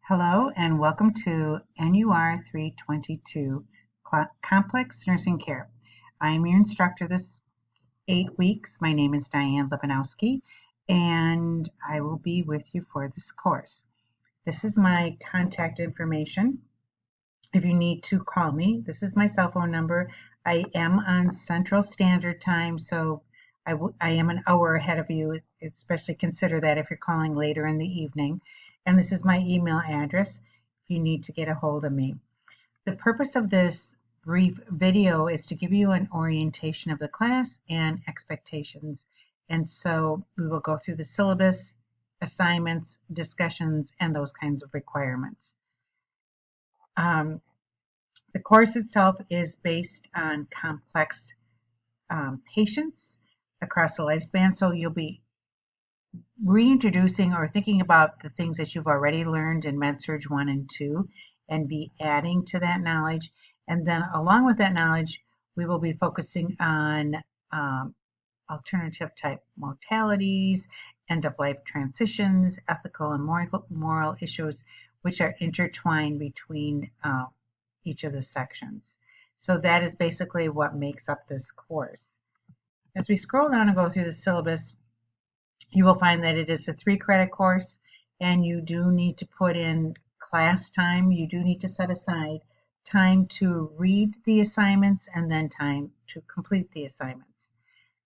Hello and welcome to NUR 322 Complex Nursing Care. I am your instructor this 8 weeks. My name is Diane Libanowski and I will be with you for this course. This is my contact information. If you need to call me, this is my cell phone number. I am on Central Standard Time, so I am an hour ahead of you, especially consider that if you're calling later in the evening. And this is my email address if you need to get a hold of me. The purpose of this brief video is to give you an orientation of the class and expectations. And so we will go through the syllabus, assignments, discussions, and those kinds of requirements. The course itself is based on complex patients across the lifespan. So you'll be reintroducing or thinking about the things that you've already learned in MedSurg 1 and 2 and be adding to that knowledge. And then along with that knowledge, we will be focusing on alternative type mortalities, end-of-life transitions, ethical and moral issues, which are intertwined between each of the sections. So that is basically what makes up this course. As we scroll down and go through the syllabus, you will find that it is a 3-credit course, and you do need to put in class time. You do need to set aside time to read the assignments and then time to complete the assignments.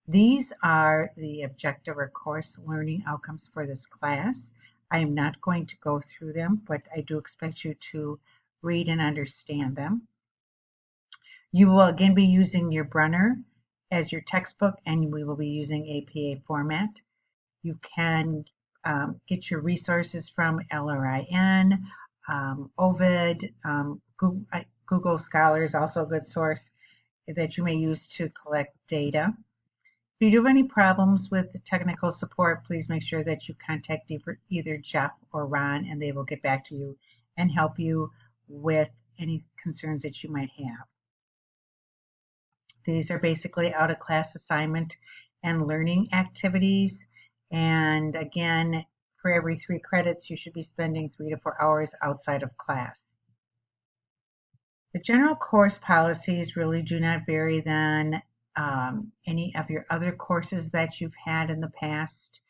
These are the objective or course learning outcomes for this class. I am not going to go through them, but I do expect you to read and understand them. You will again be using your Brunner as your textbook, and we will be using APA format. You can get your resources from LRIN, Ovid, Google Scholar is also a good source that you may use to collect data. If you do have any problems with the technical support, please make sure that you contact either Jeff or Ron, and they will get back to you and help you with any concerns that you might have. These are basically out-of-class assignment and learning activities. And again, for every 3 credits, you should be spending 3 to 4 hours outside of class. The general course policies really do not vary than any of your other courses that you've had in the past.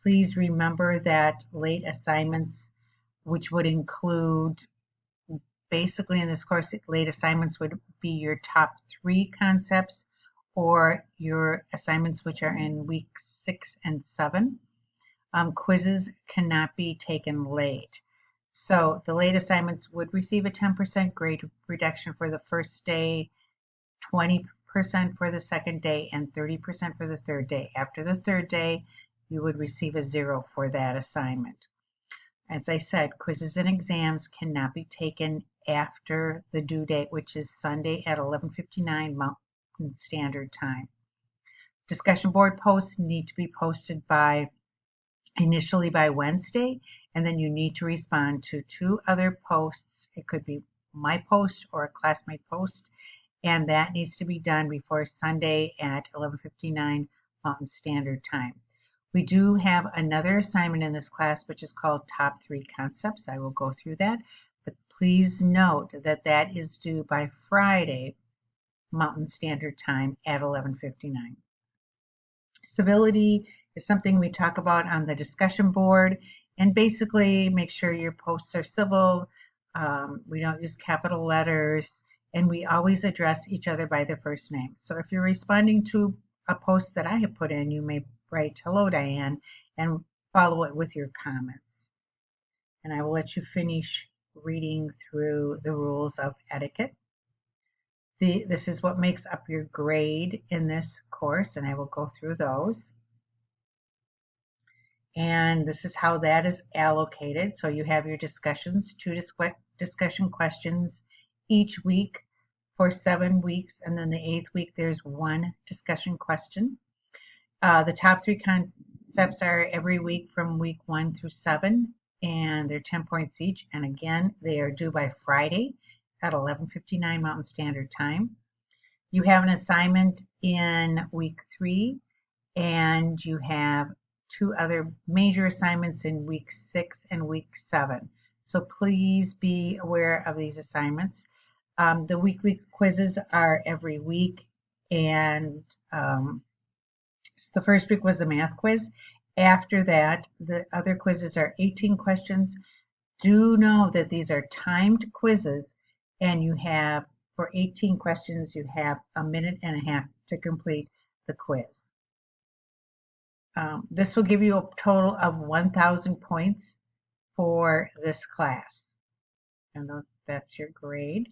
Please remember that late assignments, which would include, basically in this course, late assignments would be your top 3 concepts, or your assignments which are in weeks 6 and 7. Quizzes cannot be taken late. So the late assignments would receive a 10% grade reduction for the first day, 20% for the second day, and 30% for the third day. After the third day, you would receive a 0 for that assignment. As I said, quizzes and exams cannot be taken after the due date, which is Sunday at 11:59 Mountain Standard Time. Discussion board posts need to be posted initially by Wednesday, and then you need to respond to 2 other posts. It could be my post or a classmate post, and that needs to be done before Sunday at 11:59 Mountain Standard Time. We do have another assignment in this class, which is called Top 3 Concepts. I will go through that, but please note that that is due by Friday, Mountain Standard Time at 11:59. Civility is something we talk about on the discussion board, and basically make sure your posts are civil. We don't use capital letters, and we always address each other by their first name. So if you're responding to a post that I have put in, you may write "Hello, Diane," and follow it with your comments. And I will let you finish reading through the rules of etiquette. This is what makes up your grade in this course, and I will go through those. And this is how that is allocated. So you have your discussions, 2 discussion questions each week for 7 weeks, and then the 8th week there's 1 discussion question. The top 3 concepts are every week from week 1 through 7, and they're 10 points each. And again, they are due by Friday at 11:59 Mountain Standard Time. You have an assignment in week 3, and you have 2 other major assignments in week 6 and week 7. So please be aware of these assignments. The weekly quizzes are every week, and the first week was a math quiz. After that, the other quizzes are 18 questions. Do know that these are timed quizzes, and you have, for 18 questions, you have a minute and a half to complete the quiz. This will give you a total of 1,000 points for this class, and that's your grade.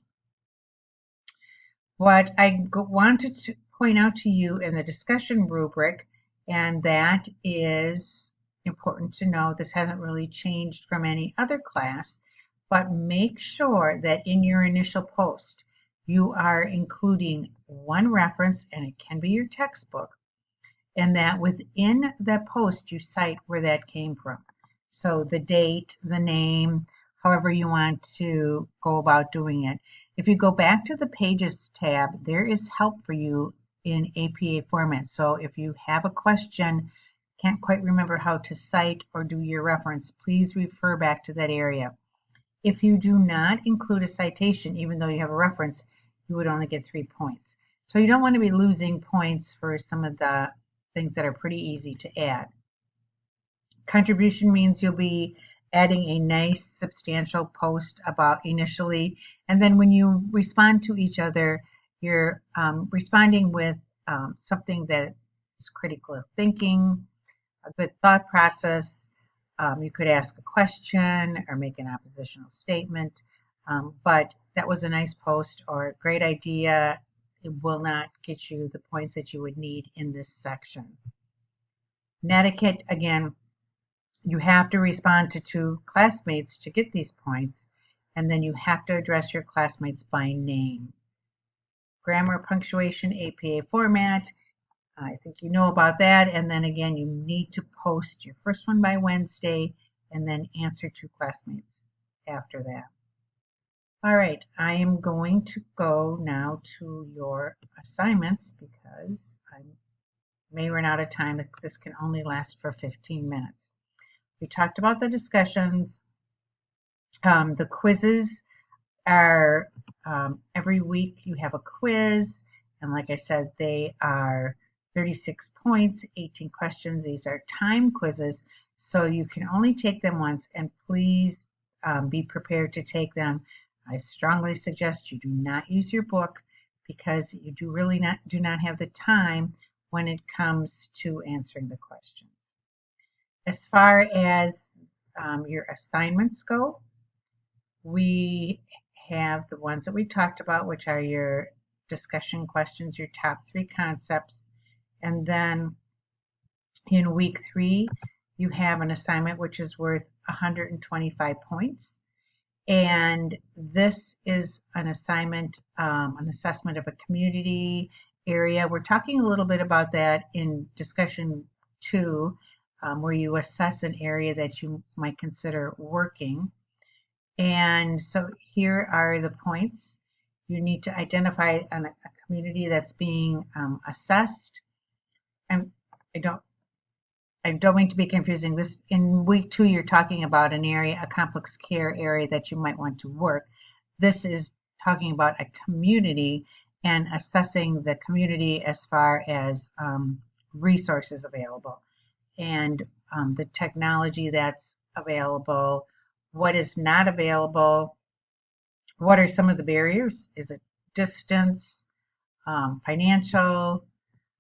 What I wanted to point out to you in the discussion rubric, and that is important to know, this hasn't really changed from any other class, but make sure that in your initial post you are including one reference, and it can be your textbook, and that within that post you cite where that came from. So the date, the name, however you want to go about doing it. If you go back to the Pages tab, there is help for you in APA format. So if you have a question, can't quite remember how to cite or do your reference, please refer back to that area. If you do not include a citation, even though you have a reference, you would only get 3 points. So you don't want to be losing points for some of the things that are pretty easy to add. Contribution means you'll be adding a nice substantial post about initially, and then when you respond to each other, you're responding with something that is critical thinking, a good thought process. You could ask a question or make an oppositional statement, but that was a nice post or a great idea. It will not get you the points that you would need in this section. Netiquette, again, you have to respond to 2 classmates to get these points, and then you have to address your classmates by name. Grammar, punctuation, APA format, I think you know about that, and then again, you need to post your first one by Wednesday, and then answer 2 classmates after that. All right, I am going to go now to your assignments because I may run out of time. This can only last for 15 minutes. We talked about the discussions. The quizzes are every week you have a quiz, and like I said, they are 36 points, 18 questions. These are time quizzes, so you can only take them once, and please be prepared to take them. I strongly suggest you do not use your book because you do not have the time when it comes to answering the questions. As far as your assignments go, we have the ones that we talked about, which are your discussion questions, your top 3 concepts. And then in week 3, you have an assignment which is worth 125 points. And this is an assignment, an assessment of a community area. We're talking a little bit about that in discussion 2, where you assess an area that you might consider working. And so here are the points. You need to identify a community that's being assessed. And I don't mean to be confusing. This in week 2, you're talking about an area, a complex care area that you might want to work. This is talking about a community and assessing the community as far as resources available and the technology that's available, what is not available, what are some of the barriers? Is it distance, financial?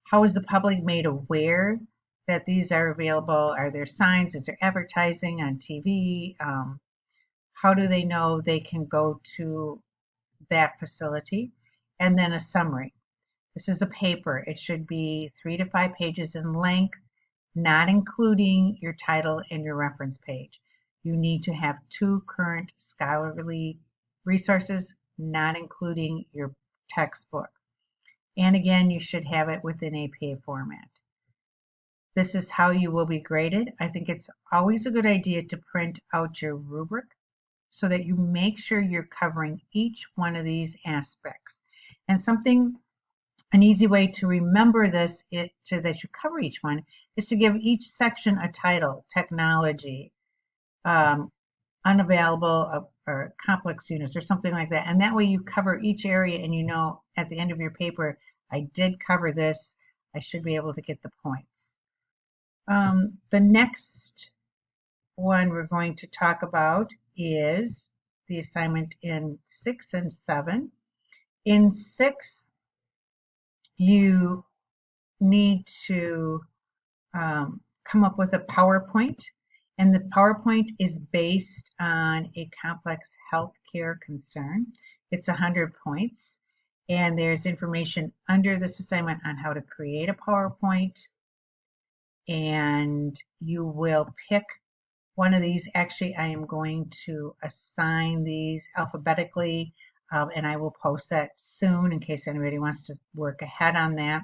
How is the public made aware that these are available? Are there signs? Is there advertising on TV? How do they know they can go to that facility? And then a summary. This is a paper. It should be 3 to 5 pages in length, not including your title and your reference page. You need to have 2 current scholarly resources, not including your textbook. And again, you should have it within APA format. This is how you will be graded. I think it's always a good idea to print out your rubric so that you make sure you're covering each one of these aspects. And an easy way to remember this, that you cover each one, is to give each section a title: technology, unavailable or complex units or something like that. And that way you cover each area and you know at the end of your paper, I did cover this. I should be able to get the points. The next one we're going to talk about is the assignment in 6 and 7. In 6, you need to come up with a PowerPoint, and the PowerPoint is based on a complex healthcare concern. It's 100 points, and there's information under this assignment on how to create a PowerPoint, and you will pick one of these. Actually, I am going to assign these alphabetically, and I will post that soon in case anybody wants to work ahead on that.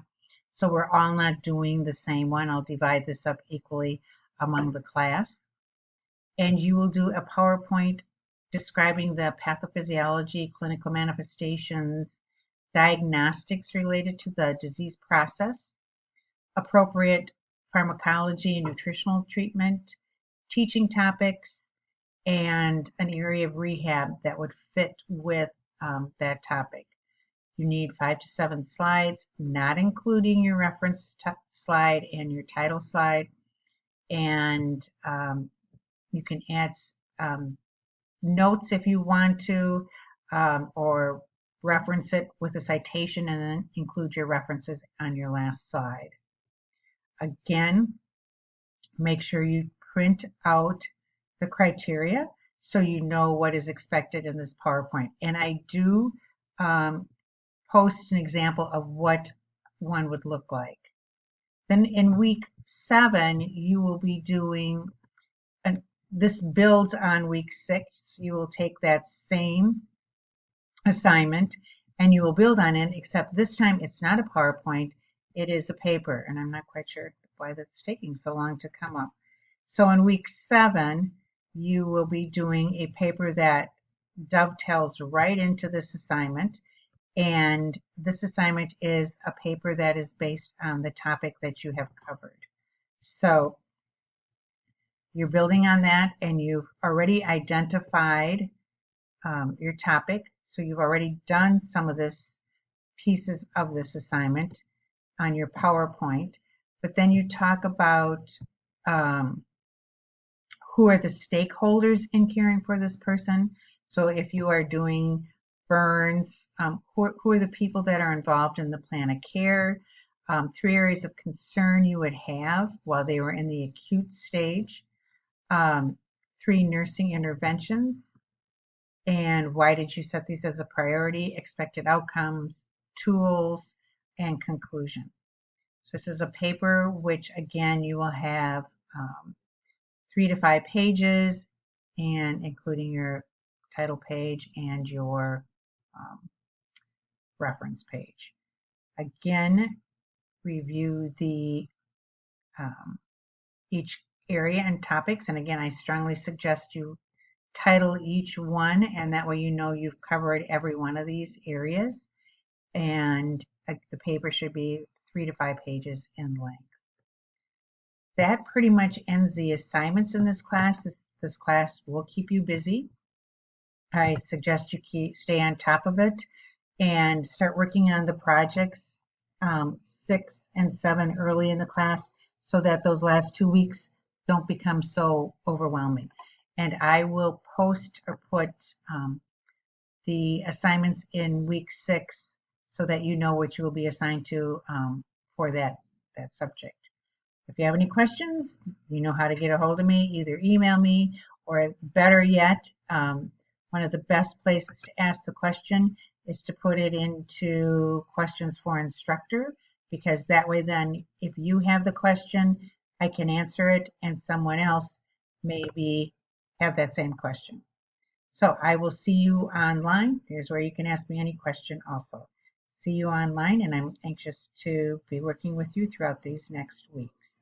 So we're all not doing the same one. I'll divide this up equally among the class. And you will do a PowerPoint describing the pathophysiology, clinical manifestations, diagnostics related to the disease process, appropriate pharmacology and nutritional treatment, teaching topics, and an area of rehab that would fit with that topic. You need 5 to 7 slides, not including your reference slide and your title slide. And you can add notes if you want to, or reference it with a citation and then include your references on your last slide. Again, make sure you print out the criteria so you know what is expected in this PowerPoint. And I do post an example of what one would look like. Then in week 7, you will be doing, this builds on week 6. You will take that same assignment and you will build on it, except this time it's not a PowerPoint, it is a paper. And I'm not quite sure why that's taking so long to come up. So in week 7, you will be doing a paper that dovetails right into this assignment. And this assignment is a paper that is based on the topic that you have covered. So you're building on that, and you've already identified your topic. So you've already done some of this pieces of this assignment on your PowerPoint. But then you talk about who are the stakeholders in caring for this person. So if you are doing burns, who are the people that are involved in the plan of care, 3 areas of concern you would have while they were in the acute stage, 3 nursing interventions, and why did you set these as a priority, expected outcomes, tools, and conclusion. So this is a paper which, again, you will have 3 to 5 pages, and including your title page and your reference page. Again, review the each area and topics, and again, I strongly suggest you title each one, and that way you know you've covered every one of these areas. And the paper should be 3 to 5 pages in length. That pretty much ends the assignments in this class. This class will keep you busy. I suggest you stay on top of it and start working on the projects 6 and 7 early in the class so that those last 2 weeks don't become so overwhelming. And I will post or put the assignments in week 6 so that you know what you will be assigned to for that subject. If you have any questions, you know how to get a hold of me. Either email me, or better yet, one of the best places to ask the question is to put it into questions for instructor, because that way then if you have the question, I can answer it and someone else maybe have that same question. So I will see you online. Here's where you can ask me any question also. See you online, and I'm anxious to be working with you throughout these next weeks.